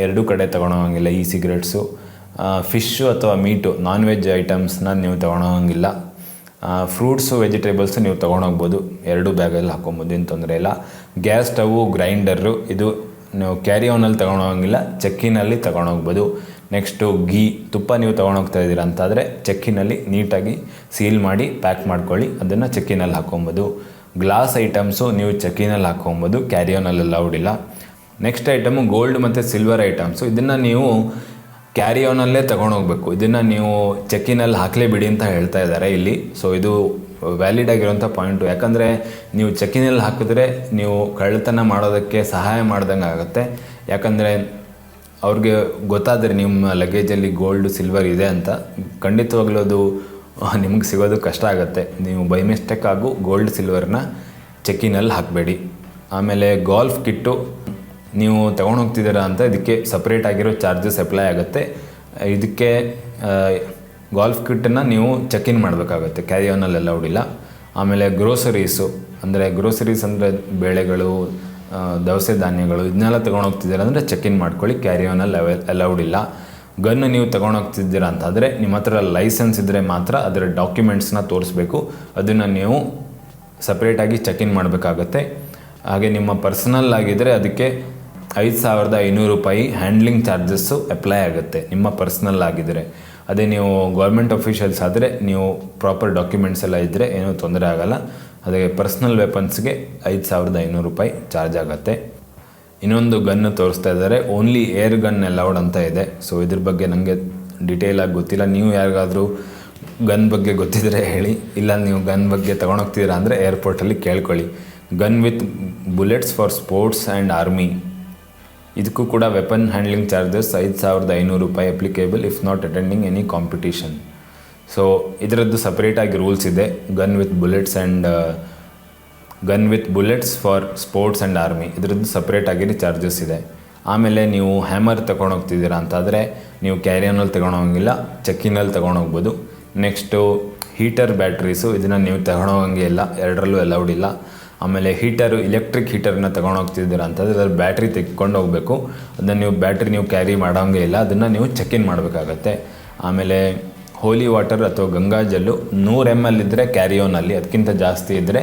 2 ಕಡೆ ತೊಗೊಳೋಂಗಿಲ್ಲ. ಸಿಗರೇಟ್ಸು, ಫಿಶ್ಶು ಅಥವಾ ಮೀಟು, ನಾನ್ ವೆಜ್ ಐಟಮ್ಸ್ನ ನೀವು ತೊಗೊಳೋಂಗಿಲ್ಲ. ಫ್ರೂಟ್ಸು ವೆಜಿಟೇಬಲ್ಸು ನೀವು ತೊಗೊಂಡೋಗ್ಬೋದು, 2 ಬ್ಯಾಗಲ್ಲಿ ಹಾಕೊಬೋದು, ಏನು ತೊಂದರೆ ಇಲ್ಲ. ಗ್ಯಾಸ್ ಸ್ಟವ್ವು, ಗ್ರೈಂಡರು ಇದು ನೀವು ಕ್ಯಾರಿಯಾನಲ್ಲಿ ತೊಗೊಂಡೋಗಂಗಿಲ್ಲ, ಚೆಕ್ಕಿನಲ್ಲಿ ತೊಗೊಂಡೋಗ್ಬೋದು. ನೆಕ್ಸ್ಟು ತುಪ್ಪ ನೀವು ತೊಗೊಂಡೋಗ್ತಾ ಇದ್ದೀರ ಅಂತಾದರೆ ಚೆಕ್ಕಿನಲ್ಲಿ ನೀಟಾಗಿ ಸೀಲ್ ಮಾಡಿ ಪ್ಯಾಕ್ ಮಾಡ್ಕೊಳ್ಳಿ, ಅದನ್ನು ಚೆಕ್ಕಿನಲ್ಲಿ ಹಾಕ್ಕೊಬೋದು. ಗ್ಲಾಸ್ ಐಟಮ್ಸು ನೀವು ಚೆಕ್ಕಿನಲ್ಲಿ ಹಾಕ್ಕೊಬೋದು, ಕ್ಯಾರಿಯಾನಲ್ಲಿ ಅಲೌಡ್ ಇಲ್ಲ. ನೆಕ್ಸ್ಟ್ ಐಟಮು ಗೋಲ್ಡ್ ಮತ್ತು ಸಿಲ್ವರ್ ಐಟಮ್ಸು, ಇದನ್ನು ನೀವು ಕ್ಯಾರಿಯಾನಲ್ಲೇ ತೊಗೊಂಡೋಗ್ಬೇಕು, ಇದನ್ನು ನೀವು ಚೆಕ್ಕಿನಲ್ಲಿ ಹಾಕಲೇಬಿಡಿ ಅಂತ ಹೇಳ್ತಾ ಇದ್ದಾರೆ ಇಲ್ಲಿ. ಸೊ ಇದು ವ್ಯಾಲಿಡ್ ಆಗಿರೋಂಥ ಪಾಯಿಂಟು, ಯಾಕಂದರೆ ನೀವು ಚೆಕ್ಕಿನಲ್ಲಿ ಹಾಕಿದ್ರೆ ನೀವು ಕಳ್ಳತನ ಮಾಡೋದಕ್ಕೆ ಸಹಾಯ ಮಾಡ್ದಂಗೆ ಆಗುತ್ತೆ. ಯಾಕಂದರೆ ಅವ್ರಿಗೆ ಗೊತ್ತಾದರೆ ನಿಮ್ಮ ಲಗೇಜಲ್ಲಿ ಗೋಲ್ಡ್ ಸಿಲ್ವರ್ ಇದೆ ಅಂತ, ಖಂಡಿತವಾಗ್ಲೂ ಅದು ನಿಮಗೆ ಸಿಗೋದು ಕಷ್ಟ ಆಗುತ್ತೆ. ನೀವು ಬೈ ಮಿಸ್ಟೇಕ್ ಆಗು ಗೋಲ್ಡ್ ಸಿಲ್ವರ್ನ ಚೆಕ್ಕಿನಲ್ಲಿ ಹಾಕಬೇಡಿ. ಆಮೇಲೆ ಗಾಲ್ಫ್ ಕಿಟ್ಟು ನೀವು ತೊಗೊಂಡೋಗ್ತಿದ್ದೀರಾ ಅಂತ ಇದಕ್ಕೆ ಸಪ್ರೇಟ್ ಆಗಿರೋ ಚಾರ್ಜಸ್ ಅಪ್ಲೈ ಆಗುತ್ತೆ. ಇದಕ್ಕೆ ಗಾಲ್ಫ್ ಕಿಟ್ಟನ್ನು ನೀವು ಚೆಕ್ಕಿನ್ ಮಾಡಬೇಕಾಗುತ್ತೆ, ಕ್ಯಾರಿಯಾನಲ್ಲಿ ಅಲೌಡ್ ಇಲ್ಲ. ಆಮೇಲೆ ಗ್ರೋಸರೀಸು ಅಂದರೆ ಬೇಳೆಗಳು, ದವಸ ಧಾನ್ಯಗಳು ಇದನ್ನೆಲ್ಲ ತೊಗೊಂಡೋಗ್ತಿದ್ದಾರೆ ಅಂದರೆ ಚೆಕ್ಕಿನ್ ಮಾಡ್ಕೊಳ್ಳಿ, ಕ್ಯಾರಿಯಾನಲ್ಲಿ ಅಲೌಡ್ ಇಲ್ಲ. ಗನ್ ನೀವು ತೊಗೊಂಡೋಗ್ತಿದ್ದೀರಾ ಅಂತಂದರೆ ನಿಮ್ಮ ಹತ್ರ ಲೈಸೆನ್ಸ್ ಇದ್ದರೆ ಮಾತ್ರ ಅದರ ಡಾಕ್ಯುಮೆಂಟ್ಸ್ನ ತೋರಿಸ್ಬೇಕು. ಅದನ್ನು ನೀವು ಸಪ್ರೇಟಾಗಿ ಚೆಕ್-ಇನ್ ಮಾಡಬೇಕಾಗತ್ತೆ. ಹಾಗೆ ನಿಮ್ಮ ಪರ್ಸನಲ್ ಆಗಿದ್ದರೆ ಅದಕ್ಕೆ 5,500 ರೂಪಾಯಿ ಹ್ಯಾಂಡ್ಲಿಂಗ್ ಚಾರ್ಜಸ್ಸು ಅಪ್ಲೈ ಆಗುತ್ತೆ ನಿಮ್ಮ ಪರ್ಸ್ನಲ್ ಆಗಿದ್ದರೆ. ಅದೇ ನೀವು ಗೌರ್ಮೆಂಟ್ ಅಫಿಷಿಯಲ್ಸ್ ಆದರೆ ನೀವು ಪ್ರಾಪರ್ ಡಾಕ್ಯುಮೆಂಟ್ಸ್ ಎಲ್ಲ ಇದ್ದರೆ ಏನೂ ತೊಂದರೆ ಆಗೋಲ್ಲ. ಅದೇ ಪರ್ಸ್ನಲ್ ವೆಪನ್ಸ್ಗೆ 5,500 ರೂಪಾಯಿ ಚಾರ್ಜ್ ಆಗುತ್ತೆ. ಇನ್ನೊಂದು ಗನ್ನು ತೋರಿಸ್ತಾ ಇದ್ದಾರೆ, ಓನ್ಲಿ ಏರ್ ಗನ್ ಅಲೌಡ್ ಅಂತ ಇದೆ. ಸೊ ಇದ್ರ ಬಗ್ಗೆ ನನಗೆ ಡಿಟೇಲಾಗಿ ಗೊತ್ತಿಲ್ಲ. ನೀವು ಯಾರಿಗಾದರೂ ಗನ್ ಬಗ್ಗೆ ಗೊತ್ತಿದ್ದರೆ ಹೇಳಿ, ಇಲ್ಲ ನೀವು ಗನ್ ಬಗ್ಗೆ ತೊಗೊಂಡೋಗ್ತೀರಾ ಅಂದರೆ ಏರ್ಪೋರ್ಟಲ್ಲಿ ಕೇಳ್ಕೊಳ್ಳಿ. Gun with bullets for sports and army, ಇದಕ್ಕೂ ಕೂಡ ವೆಪನ್ ಹ್ಯಾಂಡ್ಲಿಂಗ್ ಚಾರ್ಜಸ್ 5,500 ರೂಪಾಯಿ applicable if not attending any competition. So ಇದರದ್ದು ಸಪ್ರೇಟಾಗಿ ರೂಲ್ಸ್ ಇದೆ. Gun with bullets for sports and army ಇದರದ್ದು ಸಪ್ರೇಟಾಗಿ ಚಾರ್ಜಸ್ ಇದೆ. ಆಮೇಲೆ ನೀವು ಹ್ಯಾಮರ್ ತೊಗೊಂಡೋಗ್ತಿದ್ದೀರಾ ಅಂತಾದರೆ ನೀವು ಕ್ಯಾರಿಯನಲ್ಲಿ ತೊಗೊಂಡೋಗಂಗಿಲ್ಲ, ಚೆಕ್-ಇನಲ್ಲಿ ತೊಗೊಂಡೋಗ್ಬೋದು. ನೆಕ್ಸ್ಟು ಹೀಟರ್ ಬ್ಯಾಟ್ರೀಸು, ಇದನ್ನು ನೀವು ತೊಗೊಂಡೋಗಂಗೆ ಇಲ್ಲ, ಎರಡರಲ್ಲೂ ಅಲೌಡ್ ಇಲ್ಲ. ಆಮೇಲೆ ಎಲೆಕ್ಟ್ರಿಕ್ ಹೀಟರ್ನ ತೊಗೊಂಡೋಗ್ತಿದ್ದೀರಾ ಅಂತಂದರೆ ಅದ್ರ ಬ್ಯಾಟ್ರಿ ತೆಗೆದುಕೊಂಡು ಹೋಗಬೇಕು. ಅದನ್ನು ನೀವು ಕ್ಯಾರಿ ಮಾಡೋಂಗೆ ಇಲ್ಲ, ಅದನ್ನು ನೀವು ಚೆಕ್-ಇನ್ ಮಾಡಬೇಕಾಗತ್ತೆ. ಆಮೇಲೆ ಹೋಲಿ ವಾಟರ್ ಅಥವಾ ಗಂಗಾ ಜಲ್ಲು 100 ml ಇದ್ದರೆ ಕ್ಯಾರಿಯೋನಲ್ಲಿ, ಅದಕ್ಕಿಂತ ಜಾಸ್ತಿ ಇದ್ದರೆ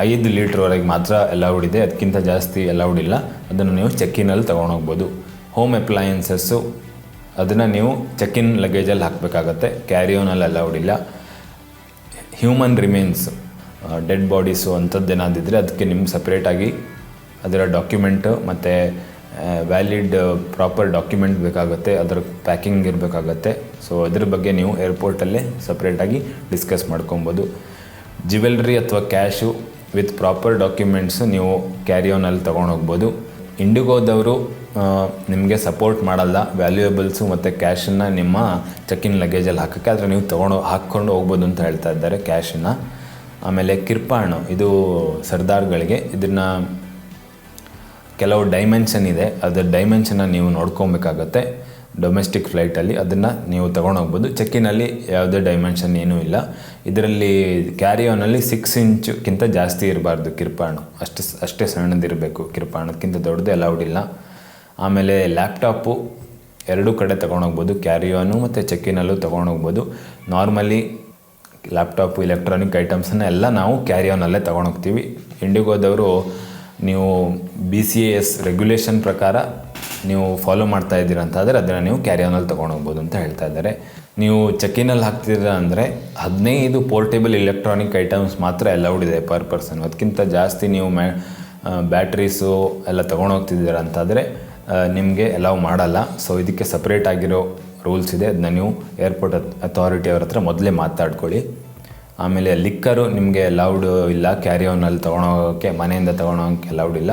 5 ಲೀಟ್ರ್ವರೆಗೆ ಮಾತ್ರ ಅಲೌಡ್ ಇದೆ, ಅದಕ್ಕಿಂತ ಜಾಸ್ತಿ ಅಲೌಡ್ ಇಲ್ಲ. ಅದನ್ನು ನೀವು ಚೆಕ್-ಇನಲ್ಲಿ ತೊಗೊಂಡೋಗ್ಬೋದು. ಹೋಮ್ ಅಪ್ಲಯನ್ಸಸ್ಸು ಅದನ್ನು ನೀವು ಚೆಕ್-ಇನ್ ಲಗೇಜಲ್ಲಿ ಹಾಕಬೇಕಾಗತ್ತೆ, ಕ್ಯಾರಿಯೋನಲ್ಲಿ ಅಲೌಡ್ ಇಲ್ಲ. ಹ್ಯೂಮನ್ ರಿಮೇನ್ಸ್, ಡೆಡ್ ಬಾಡೀಸು ಅಂಥದ್ದೇನಾದಿದ್ದರೆ ಅದಕ್ಕೆ ನಿಮ್ಗೆ ಸಪ್ರೇಟಾಗಿ ಅದರ ಡಾಕ್ಯುಮೆಂಟು ಮತ್ತು ವ್ಯಾಲಿಡ್ ಪ್ರಾಪರ್ ಡಾಕ್ಯುಮೆಂಟ್ ಬೇಕಾಗುತ್ತೆ, ಅದರ ಪ್ಯಾಕಿಂಗ್ ಇರಬೇಕಾಗತ್ತೆ. ಸೊ ಅದ್ರ ಬಗ್ಗೆ ನೀವು ಏರ್ಪೋರ್ಟಲ್ಲೇ ಸಪ್ರೇಟಾಗಿ ಡಿಸ್ಕಸ್ ಮಾಡ್ಕೊಬೋದು. ಜ್ಯುವೆಲ್ರಿ ಅಥವಾ ಕ್ಯಾಶು ವಿತ್ ಪ್ರಾಪರ್ ಡಾಕ್ಯುಮೆಂಟ್ಸು ನೀವು ಕ್ಯಾರಿಯೋನಲ್ಲಿ ತೊಗೊಂಡೋಗ್ಬೋದು. ಇಂಡಿಗೋದವರು ನಿಮಗೆ ಸಪೋರ್ಟ್ ಮಾಡಲ್ಲ ವ್ಯಾಲ್ಯೂಯಬಲ್ಸು ಮತ್ತು ಕ್ಯಾಶನ್ನು ನಿಮ್ಮ ಚೆಕ್-ಇನ್ ಲಗೇಜಲ್ಲಿ ಹಾಕೋಕ್ಕೆ, ಆದರೆ ನೀವು ಹಾಕ್ಕೊಂಡು ಹೋಗ್ಬೋದು ಅಂತ ಹೇಳ್ತಾ ಇದ್ದಾರೆ ಕ್ಯಾಶನ್ನು. ಆಮೇಲೆ ಕಿರ್ಪಾಣು, ಇದು ಸರ್ದಾರ್ಗಳಿಗೆ, ಇದನ್ನು ಕೆಲವು ಡೈಮೆನ್ಷನ್ ಇದೆ, ಅದರ ಡೈಮೆನ್ಷನ್ನ ನೀವು ನೋಡ್ಕೊಬೇಕಾಗತ್ತೆ ಡೊಮೆಸ್ಟಿಕ್ ಫ್ಲೈಟಲ್ಲಿ, ಅದನ್ನು ನೀವು ತೊಗೊಂಡೋಗ್ಬೋದು. ಚೆಕ್-ಇನಲ್ಲಿ ಯಾವುದೇ ಡೈಮೆನ್ಷನ್ ಏನೂ ಇಲ್ಲ. ಇದರಲ್ಲಿ ಕ್ಯಾರಿಯೋನಲ್ಲಿ 6 ಇಂಚ್ಗಿಂತ ಜಾಸ್ತಿ ಇರಬಾರ್ದು ಕಿರ್ಪಾಣು, ಅಷ್ಟೇ ಸಣ್ಣದಿರಬೇಕು ಕಿರ್ಪಾಣು, ಅದಕ್ಕಿಂತ ದೊಡ್ಡದು ಅಲೌಡ್ ಇಲ್ಲ. ಆಮೇಲೆ ಲ್ಯಾಪ್ಟಾಪು ಎರಡೂ ಕಡೆ ತೊಗೊಂಡೋಗ್ಬೋದು, ಕ್ಯಾರಿಯೋನು ಮತ್ತು ಚೆಕ್-ಇನಲ್ಲೂ ತೊಗೊಂಡೋಗ್ಬೋದು. ನಾರ್ಮಲಿ ಲ್ಯಾಪ್ಟಾಪು ಎಲೆಕ್ಟ್ರಾನಿಕ್ ಐಟಮ್ಸನ್ನ ಎಲ್ಲ ನಾವು ಕ್ಯಾರಿಯೋನಲ್ಲೇ ತೊಗೊಂಡೋಗ್ತೀವಿ. ಇಂಡಿಗೋದವರು ನೀವು BCAS ರೆಗ್ಯುಲೇಷನ್ ಪ್ರಕಾರ ನೀವು ಫಾಲೋ ಮಾಡ್ತಾ ಇದ್ದೀರಾ ಅಂತಾದರೆ ಅದನ್ನು ನೀವು ಕ್ಯಾರಿಯೋನಲ್ಲಿ ತೊಗೊಂಡೋಗ್ಬೋದು ಅಂತ ಹೇಳ್ತಾ ಇದ್ದಾರೆ. ನೀವು ಚೆಕ್-ಇನಲ್ಲಿ ಹಾಕ್ತಿದ್ದೀರಾ ಅಂದರೆ 15 ಪೋರ್ಟೇಬಲ್ ಎಲೆಕ್ಟ್ರಾನಿಕ್ ಐಟಮ್ಸ್ ಮಾತ್ರ ಅಲೌಡ್ ಇದೆ ಪರ್ ಪರ್ಸನ್. ಅದಕ್ಕಿಂತ ಜಾಸ್ತಿ ನೀವು ಬ್ಯಾಟ್ರೀಸು ಎಲ್ಲ ತೊಗೊಂಡೋಗ್ತಿದ್ದೀರಾ ಅಂತಾದರೆ ನಿಮಗೆ ಅಲೌ ಮಾಡಲ್ಲ. ಸೊ ಇದಕ್ಕೆ ಸಪ್ರೇಟ್ ಆಗಿರೋ ರೂಲ್ಸ್ ಇದೆ, ಅದನ್ನ ನೀವು ಏರ್ಪೋರ್ಟ್ ಅಥಾರಿಟಿ ಅವ್ರ ಹತ್ರ ಮೊದಲೇ ಮಾತಾಡ್ಕೊಳ್ಳಿ. ಆಮೇಲೆ ಲಿಕ್ಕರು ನಿಮಗೆ ಅಲೌಡ್ ಇಲ್ಲ, ಕ್ಯಾರಿಯೋನಲ್ಲಿ ತೊಗೊಂಡೋಗೋಕ್ಕೆ, ಮನೆಯಿಂದ ತೊಗೊಂಡೋಗೋಕ್ಕೆ ಅಲೌಡ್ ಇಲ್ಲ.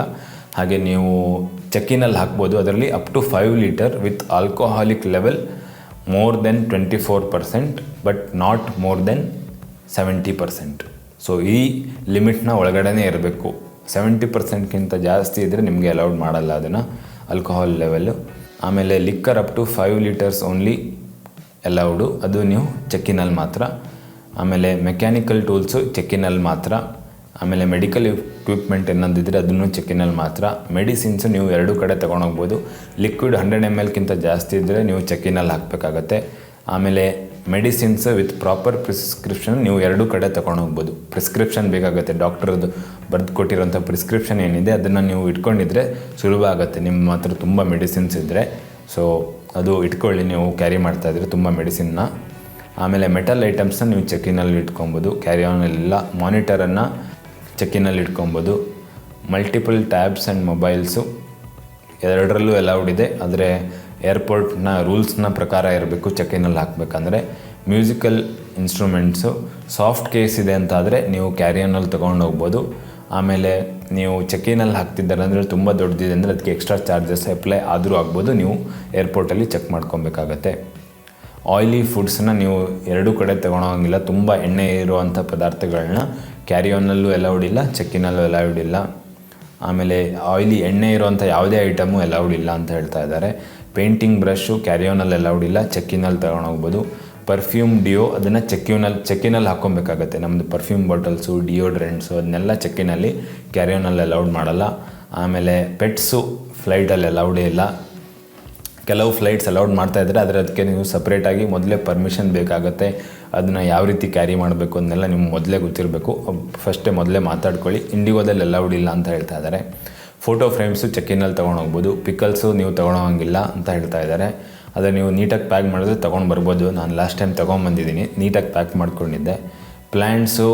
ಹಾಗೆ ನೀವು ಚೆಕ್-ಇನಲ್ಲಿ ಹಾಕ್ಬೋದು, ಅದರಲ್ಲಿ up to 5 litre with alcoholic level more than 24% but not more than 70%. So ಈ ಲಿಮಿಟ್ನ ಒಳಗಡೆನೇ ಇರಬೇಕು. 70%ಗಿಂತ ಜಾಸ್ತಿ ಇದ್ದರೆ ನಿಮಗೆ ಅಲೌಡ್ ಮಾಡಲ್ಲ ಅದನ್ನು, ಆಲ್ಕೋಹಾಲ್ ಲೆವೆಲ್ಲು. ಆಮೇಲೆ liquor up to 5 litres only allowed, ಅದು ನೀವು ಚೆಕ್-ಇನಲ್ಲಿ ಮಾತ್ರ. ಆಮೇಲೆ ಮೆಕ್ಯಾನಿಕಲ್ ಟೂಲ್ಸು ಚೆಕ್-ಇನಲ್ಲಿ ಮಾತ್ರ. ಆಮೇಲೆ ಮೆಡಿಕಲ್ ಇಕ್ವಿಪ್ಮೆಂಟ್ ಏನಂದಿದ್ರೆ ಅದನ್ನು ಚೆಕ್-ಇನಲ್ಲಿ ಮಾತ್ರ. ಮೆಡಿಸಿನ್ಸು ನೀವು ಎರಡೂ ಕಡೆ ತೊಗೊಂಡೋಗ್ಬೋದು. ಲಿಕ್ವಿಡ್ 100 ml ಜಾಸ್ತಿ ಇದ್ದರೆ ನೀವು ಚೆಕ್-ಇನಲ್ಲಿ ಹಾಕಬೇಕಾಗತ್ತೆ. ಆಮೇಲೆ ಮೆಡಿಸಿನ್ಸ್ ವಿತ್ ಪ್ರಾಪರ್ ಪ್ರಿಸ್ಕ್ರಿಪ್ಷನ್ ನೀವು ಎರಡೂ ಕಡೆ ತೊಗೊಂಡೋಗ್ಬೋದು. ಪ್ರಿಸ್ಕ್ರಿಪ್ಷನ್ ಬೇಕಾಗುತ್ತೆ, ಡಾಕ್ಟ್ರದ್ದು ಬರೆದು ಕೊಟ್ಟಿರೋಂಥ ಪ್ರಿಸ್ಕ್ರಿಪ್ಷನ್ ಏನಿದೆ ಅದನ್ನು ನೀವು ಇಟ್ಕೊಂಡಿದ್ರೆ ಸುಲಭ ಆಗುತ್ತೆ. ನಿಮ್ಮ ಹತ್ರ ತುಂಬ ಮೆಡಿಸಿನ್ಸ್ ಇದ್ದರೆ, ಸೊ ಅದು ಇಟ್ಕೊಳ್ಳಿ, ನೀವು ಕ್ಯಾರಿ ಮಾಡ್ತಾಯಿದ್ರೆ ತುಂಬ ಮೆಡಿಸಿನ್ನ. ಆಮೇಲೆ ಮೆಟಲ್ ಐಟಮ್ಸ್ನ ನೀವು ಚೆಕ್-ಇನಲ್ಲಿ ಇಟ್ಕೊಬೋದು, ಕ್ಯಾರಿಯಾನಲ್ಲಿಲ್ಲ. ಮಾನಿಟರನ್ನು ಚೆಕ್-ಇನಲ್ಲಿ ಇಟ್ಕೊಬೋದು. ಮಲ್ಟಿಪಲ್ ಟ್ಯಾಬ್ಸ್ ಆ್ಯಂಡ್ ಮೊಬೈಲ್ಸು ಎರಡರಲ್ಲೂ ಅಲೌಡ್ ಇದೆ, ಆದರೆ ಏರ್ಪೋರ್ಟ್ನ ರೂಲ್ಸ್ನ ಪ್ರಕಾರ ಇರಬೇಕು ಚೆಕ್-ಇನಲ್ಲಿ ಹಾಕಬೇಕಂದ್ರೆ. ಮ್ಯೂಸಿಕಲ್ ಇನ್ಸ್ಟ್ರೂಮೆಂಟ್ಸು ಸಾಫ್ಟ್ ಕೇಸ್ ಇದೆ ಅಂತಾದರೆ ನೀವು ಕ್ಯಾರಿಯಾನಲ್ಲಿ ತೊಗೊಂಡು ಹೋಗ್ಬೋದು. ಆಮೇಲೆ ನೀವು ಚೆಕ್-ಇನಲ್ಲಿ ಹಾಕ್ತಿದ್ದಾರೆ ಅಂದರೆ ತುಂಬ ದೊಡ್ಡದಿದೆ ಅಂದರೆ ಅದಕ್ಕೆ ಎಕ್ಸ್ಟ್ರಾ ಚಾರ್ಜಸ್ ಅಪ್ಲೈ ಆದರೂ ಆಗ್ಬೋದು, ನೀವು ಏರ್ಪೋರ್ಟಲ್ಲಿ ಚೆಕ್ ಮಾಡ್ಕೊಬೇಕಾಗತ್ತೆ. ಆಯಿಲಿ ಫುಡ್ಸನ್ನ ನೀವು ಎರಡೂ ಕಡೆ ತೊಗೊಳೋಂಗಿಲ್ಲ, ತುಂಬ ಎಣ್ಣೆ ಇರುವಂಥ ಪದಾರ್ಥಗಳನ್ನ ಕ್ಯಾರಿಯಾನಲ್ಲೂ ಅಲೌಡ್ ಇಲ್ಲ, ಚೆಕ್-ಇನಲ್ಲೂ ಅಲೌಡ್ ಇಲ್ಲ. ಆಮೇಲೆ ಆಯಿಲಿ ಎಣ್ಣೆ ಇರುವಂಥ ಯಾವುದೇ ಐಟಮು ಅಲೌಡ್ ಇಲ್ಲ ಅಂತ ಹೇಳ್ತಾ ಇದ್ದಾರೆ. ಪೇಂಟಿಂಗ್ ಬ್ರಷು ಕ್ಯಾರಿಯಾನಲ್ಲಿ ಅಲೌಡ್ ಇಲ್ಲ, ಚೆಕ್-ಇನಲ್ಲಿ ತೊಗೊಂಡೋಗ್ಬೋದು. ಪರ್ಫ್ಯೂಮ್ ಡಿಯೋ ಅದನ್ನು ಚೆಕ್-ಇನಲ್ಲಿ ಹಾಕ್ಕೊಬೇಕಾಗತ್ತೆ. ನಮ್ಮದು ಪರ್ಫ್ಯೂಮ್ ಬಾಟಲ್ಸು, ಡಿಯೋಡ್ರೆಂಟ್ಸು ಅದನ್ನೆಲ್ಲ ಚೆಕ್-ಇನಲ್ಲಿ, ಕ್ಯಾರಿಯಾನಲ್ಲಿ ಅಲೌಡ್ ಮಾಡಲ್ಲ. ಆಮೇಲೆ ಪೆಟ್ಸು ಫ್ಲೈಟಲ್ಲಿ ಅಲೌಡೇ ಇಲ್ಲ. ಕೆಲವು ಫ್ಲೈಟ್ಸ್ ಅಲೌಡ್ ಮಾಡ್ತಾಯಿದ್ರೆ, ಆದರೆ ಅದಕ್ಕೆ ನೀವು ಸಪ್ರೇಟಾಗಿ ಮೊದಲೇ ಪರ್ಮಿಷನ್ ಬೇಕಾಗುತ್ತೆ. ಅದನ್ನು ಯಾವ ರೀತಿ ಕ್ಯಾರಿ ಮಾಡಬೇಕು ಅದನ್ನೆಲ್ಲ ನಿಮ್ಗೆ ಮೊದಲೇ ಗೊತ್ತಿರಬೇಕು. ಮೊದಲೇ ಮಾತಾಡ್ಕೊಳ್ಳಿ. ಇಂಡಿಗೋದಲ್ಲಿ ಅಲೌಡ್ ಇಲ್ಲ ಅಂತ ಹೇಳ್ತಾ ಇದ್ದಾರೆ. Photo frames ಚೆಕ್ಕಿನಲ್ಲಿ ತೊಗೊಂಡೋಗ್ಬೋದು. ಪಿಕಲ್ಸು ನೀವು ತೊಗೊಳೋಂಗಿಲ್ಲ ಅಂತ ಹೇಳ್ತಾ ಇದ್ದಾರೆ. ಆದರೆ ನೀವು ನೀಟಾಗಿ ಪ್ಯಾಕ್ ಮಾಡಿದ್ರೆ ತೊಗೊಂಡು ಬರ್ಬೋದು. ನಾನು ಲಾಸ್ಟ್ ಟೈಮ್ ತೊಗೊಂಬಂದಿದ್ದೀನಿ, ನೀಟಾಗಿ ಪ್ಯಾಕ್ ಮಾಡ್ಕೊಂಡಿದ್ದೆ. ಪ್ಲ್ಯಾಂಟ್ಸು,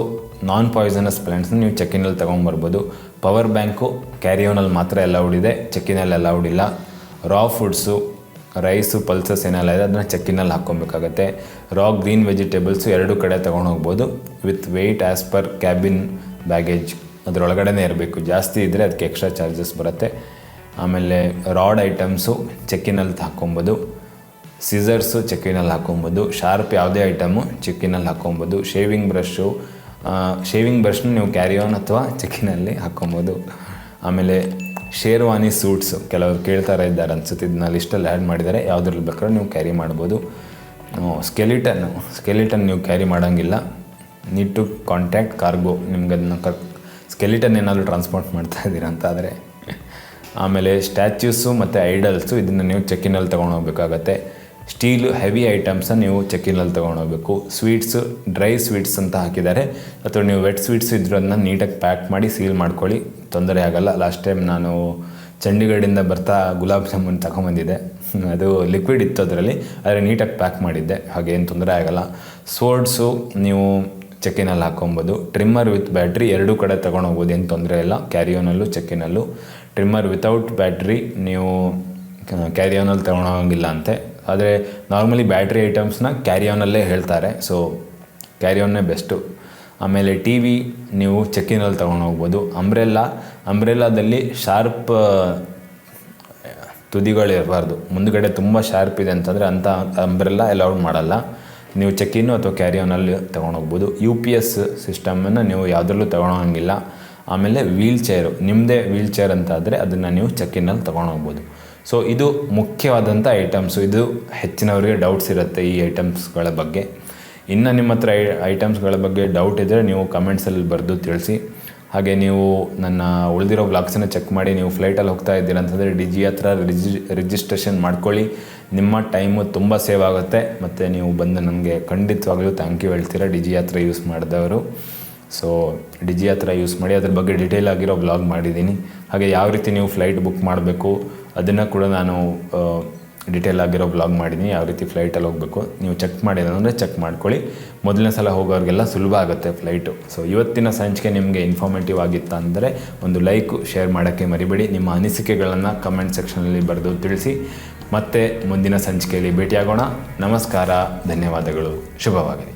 ನಾನ್ ಪಾಯ್ಸನಸ್ ಪ್ಲ್ಯಾಂಟ್ಸ್ನ ನೀವು ಚೆಕ್ಕಿನಲ್ಲಿ ತೊಗೊಂಬರ್ಬೋದು. ಪವರ್ ಬ್ಯಾಂಕು ಕ್ಯಾರಿಯೋನಲ್ಲಿ ಮಾತ್ರ ಅಲೌಡ್ ಇದೆ, ಚೆಕ್ಕಿನಲ್ಲಿ ಅಲೌಡ್ ಇಲ್ಲ. ರಾ ಫುಡ್ಸು, ರೈಸು, ಪಲ್ಸಸ್ ಏನೆಲ್ಲ ಇದೆ ಅದನ್ನು ಚೆಕ್ಕಿನಲ್ಲಿ ಹಾಕ್ಕೊಬೇಕಾಗತ್ತೆ. ರಾ ಗ್ರೀನ್ ವೆಜಿಟೇಬಲ್ಸು ಎರಡೂ ಕಡೆ ತೊಗೊಂಡೋಗ್ಬೋದು with weight as per cabin baggage. ಅದರೊಳಗಡೆ ಇರಬೇಕು. ಜಾಸ್ತಿ ಇದ್ದರೆ ಅದಕ್ಕೆ ಎಕ್ಸ್ಟ್ರಾ ಚಾರ್ಜಸ್ ಬರುತ್ತೆ. ಆಮೇಲೆ ರಾಡ್ ಐಟಮ್ಸು ಚೆಕ್ಕಿನಲ್ಲಿ ಹಾಕ್ಕೊಬೋದು. ಸಿಸರ್ಸು ಚೆಕ್ಕಿನಲ್ಲಿ ಹಾಕ್ಕೊಬೋದು. ಶಾರ್ಪ್ ಯಾವುದೇ ಐಟಮು ಚೆಕ್ಕಿನಲ್ಲಿ ಹಾಕ್ಕೊಬೋದು. ಶೇವಿಂಗ್ ಬ್ರಷ್ನ ನೀವು ಕ್ಯಾರಿ ಆನ್ ಅಥವಾ ಚೆಕ್ಕಿನಲ್ಲಿ ಹಾಕ್ಕೊಬೋದು. ಆಮೇಲೆ ಶೇರ್ವಾನಿ ಸೂಟ್ಸು ಕೆಲವರು ಕೇಳ್ತಾರೆ ಇದ್ದಾರೆ ಅನ್ಸುತ್ತೆ, ಇದನ್ನ ಲಿಸ್ಟಲ್ಲಿ ಆ್ಯಡ್ ಮಾಡಿದ್ದಾರೆ. ಯಾವುದ್ರಲ್ಲಿ ಬೇಕಾದ್ರೂ ನೀವು ಕ್ಯಾರಿ ಮಾಡ್ಬೋದು. ಸ್ಕೆಲಿಟನ್ ನೀವು ಕ್ಯಾರಿ ಮಾಡೋಂಗಿಲ್ಲ. Need to contact cargo. ನಿಮ್ಗೆ ಅದನ್ನ ಸ್ಕೆಲಿಟನ್ ಏನಾದರೂ ಟ್ರಾನ್ಸ್ಪೋರ್ಟ್ ಮಾಡ್ತಾ ಇದ್ದೀರಾ ಅಂತ ಆದರೆ. ಆಮೇಲೆ ಸ್ಟ್ಯಾಚ್ಯೂಸು ಮತ್ತು ಐಡಲ್ಸು ಇದನ್ನು ನೀವು ಚೆಕ್ಕಿನಲ್ಲಿ ತೊಗೊಂಡೋಗ್ಬೇಕಾಗತ್ತೆ. ಸ್ಟೀಲು ಹೆವಿ ಐಟಮ್ಸನ್ನು ನೀವು ಚೆಕ್ಕಿನಲ್ಲಿ ತೊಗೊಂಡೋಗ್ಬೇಕು. ಸ್ವೀಟ್ಸು, ಡ್ರೈ ಸ್ವೀಟ್ಸ್ ಅಂತ ಹಾಕಿದ್ದಾರೆ, ಅಥವಾ ನೀವು ವೆಟ್ ಸ್ವೀಟ್ಸ್ ಇದ್ರನ್ನ ನೀಟಾಗಿ ಪ್ಯಾಕ್ ಮಾಡಿ ಸೀಲ್ ಮಾಡ್ಕೊಳ್ಳಿ, ತೊಂದರೆ ಆಗೋಲ್ಲ. ಲಾಸ್ಟ್ ಟೈಮ್ ನಾನು ಚಂಡೀಗಢದಿಂದ ಬರ್ತಾ ಗುಲಾಬ್ ಜಾಮೂನ್ ತಗೊಂಬಂದಿದ್ದೆ. ಅದು ಲಿಕ್ವಿಡ್ ಇತ್ತು ಅದರಲ್ಲಿ, ಆದರೆ ನೀಟಾಗಿ ಪ್ಯಾಕ್ ಮಾಡಿದ್ದೆ, ಹಾಗೇನು ತೊಂದರೆ ಆಗೋಲ್ಲ. ಸ್ವೋರ್ಡ್ಸು ನೀವು ಚೆಕ್ಕಿನಲ್ಲಿ ಹಾಕ್ಕೊಬೋದು. ಟ್ರಿಮ್ಮರ್ ವಿತ್ ಬ್ಯಾಟ್ರಿ ಎರಡೂ ಕಡೆ ತೊಗೊಂಡೋಗ್ಬೋದು, ಏನು ತೊಂದರೆ ಇಲ್ಲ. ಕ್ಯಾರಿಯೋನಲ್ಲೂ ಚೆಕ್ಕಿನಲ್ಲೂ. ಟ್ರಿಮ್ಮರ್ ವಿತೌಟ್ ಬ್ಯಾಟ್ರಿ ನೀವು ಕ್ಯಾರಿಯೋನಲ್ಲಿ ತೊಗೊಳೋಂಗಿಲ್ಲ ಅಂತೆ. ಆದರೆ ನಾರ್ಮಲಿ ಬ್ಯಾಟ್ರಿ ಐಟಮ್ಸ್ನ ಕ್ಯಾರಿಯೋನಲ್ಲೇ ಹೇಳ್ತಾರೆ, ಸೊ ಕ್ಯಾರಿಯೋನ್ನೇ ಬೆಸ್ಟು. ಆಮೇಲೆ ಟಿ ವಿ ನೀವು ಚೆಕ್ಕಿನಲ್ಲಿ ತೊಗೊಂಡೋಗ್ಬೋದು. ಅಂಬ್ರೆಲ್ಲಾದಲ್ಲಿ ಶಾರ್ಪ್ ತುದಿಗಳಿರಬಾರ್ದು. ಮುಂದುಗಡೆ ತುಂಬ ಶಾರ್ಪ್ ಇದೆ ಅಂತಂದರೆ ಅಂಥ ಅಂಬ್ರೆಲ್ಲಾ ಅಲೌಡ್ ಮಾಡಲ್ಲ. ನೀವು ಚೆಕ್ಕಿನ್ನು ಅಥವಾ ಕ್ಯಾರಿಯೋನಲ್ಲಿ ತೊಗೊಂಡೋಗ್ಬೋದು. UPS ಸಿಸ್ಟಮನ್ನು ನೀವು ಯಾವುದ್ರಲ್ಲೂ ತೊಗೊಳೋಂಗಿಲ್ಲ. ಆಮೇಲೆ ನಿಮ್ಮದೇ ವೀಲ್ ಚೇರ್ ಅಂತ ಆದರೆ ಅದನ್ನು ನೀವು ಚೆಕ್ಕಿನಲ್ಲಿ ತೊಗೊಂಡೋಗ್ಬೋದು. ಸೊ ಇದು ಮುಖ್ಯವಾದಂಥ ಐಟಮ್ಸು. ಇದು ಹೆಚ್ಚಿನವರಿಗೆ ಡೌಟ್ಸ್ ಇರುತ್ತೆ ಈ ಐಟಮ್ಸ್ಗಳ ಬಗ್ಗೆ. ಇನ್ನು ನಿಮ್ಮ ಹತ್ರ ಐಟಮ್ಸ್ಗಳ ಬಗ್ಗೆ ಡೌಟ್ ಇದ್ದರೆ ನೀವು ಕಮೆಂಟ್ಸಲ್ಲಿ ಬರೆದು ತಿಳಿಸಿ. ಹಾಗೆ ನೀವು ನನ್ನ ಉಳಿದಿರೋ ವ್ಲಾಗ್ಸನ್ನು ಚೆಕ್ ಮಾಡಿ. ನೀವು ಫ್ಲೈಟಲ್ಲಿ ಹೋಗ್ತಾ ಇದ್ದೀರಾ ಅಂತಂದರೆ ಡಿಜಿ ಹತ್ರ ರಿಜಿಸ್ಟ್ರೇಷನ್ ಮಾಡ್ಕೊಳ್ಳಿ. ನಿಮ್ಮ ಟೈಮು ತುಂಬ ಸೇವ್ ಆಗುತ್ತೆ. ಮತ್ತು ನೀವು ಬಂದು ನನಗೆ ಖಂಡಿತವಾಗ್ಲೂ ಥ್ಯಾಂಕ್ ಯು ಹೇಳ್ತೀರಾ ಡಿಜಿ ಹತ್ರ ಯೂಸ್ ಮಾಡಿದವರು. ಸೊ ಡಿಜಿ ಹತ್ರ ಯೂಸ್ ಮಾಡಿ, ಅದ್ರ ಬಗ್ಗೆ ಡೀಟೇಲ್ ಆಗಿರೋ ವ್ಲಾಗ್ ಮಾಡಿದ್ದೀನಿ. ಹಾಗೆ ಯಾವ ರೀತಿ ನೀವು ಫ್ಲೈಟ್ ಬುಕ್ ಮಾಡಬೇಕು ಅದನ್ನು ಕೂಡ ನಾನು ಡೀಟೇಲ್ ಆಗಿರೋ ವ್ಲಾಗ್ ಮಾಡಿದ್ದೀನಿ. ಯಾವ ರೀತಿ ಫ್ಲೈಟಲ್ಲಿ ಹೋಗಬೇಕು ನೀವು ಚೆಕ್ ಮಾಡಿದ್ರೆ ಚೆಕ್ ಮಾಡ್ಕೊಳ್ಳಿ. ಮೊದಲನೇ ಸಲ ಹೋಗೋರಿಗೆಲ್ಲ ಸುಲಭ ಆಗುತ್ತೆ ಫ್ಲೈಟು. ಸೊ ಇವತ್ತಿನ ಸಂಚಿಕೆ ನಿಮಗೆ ಇನ್ಫಾರ್ಮೇಟಿವ್ ಆಗಿತ್ತು ಅಂದರೆ ಒಂದು ಲೈಕು, ಶೇರ್ ಮಾಡೋಕ್ಕೆ ಮರಿಬೇಡಿ. ನಿಮ್ಮ ಅನಿಸಿಕೆಗಳನ್ನು ಕಮೆಂಟ್ ಸೆಕ್ಷನಲ್ಲಿ ಬರೆದು ತಿಳಿಸಿ. ಮತ್ತೆ ಮುಂದಿನ ಸಂಚಿಕೆಯಲ್ಲಿ ಭೇಟಿಯಾಗೋಣ. ನಮಸ್ಕಾರ, ಧನ್ಯವಾದಗಳು, ಶುಭವಾಗಲಿ.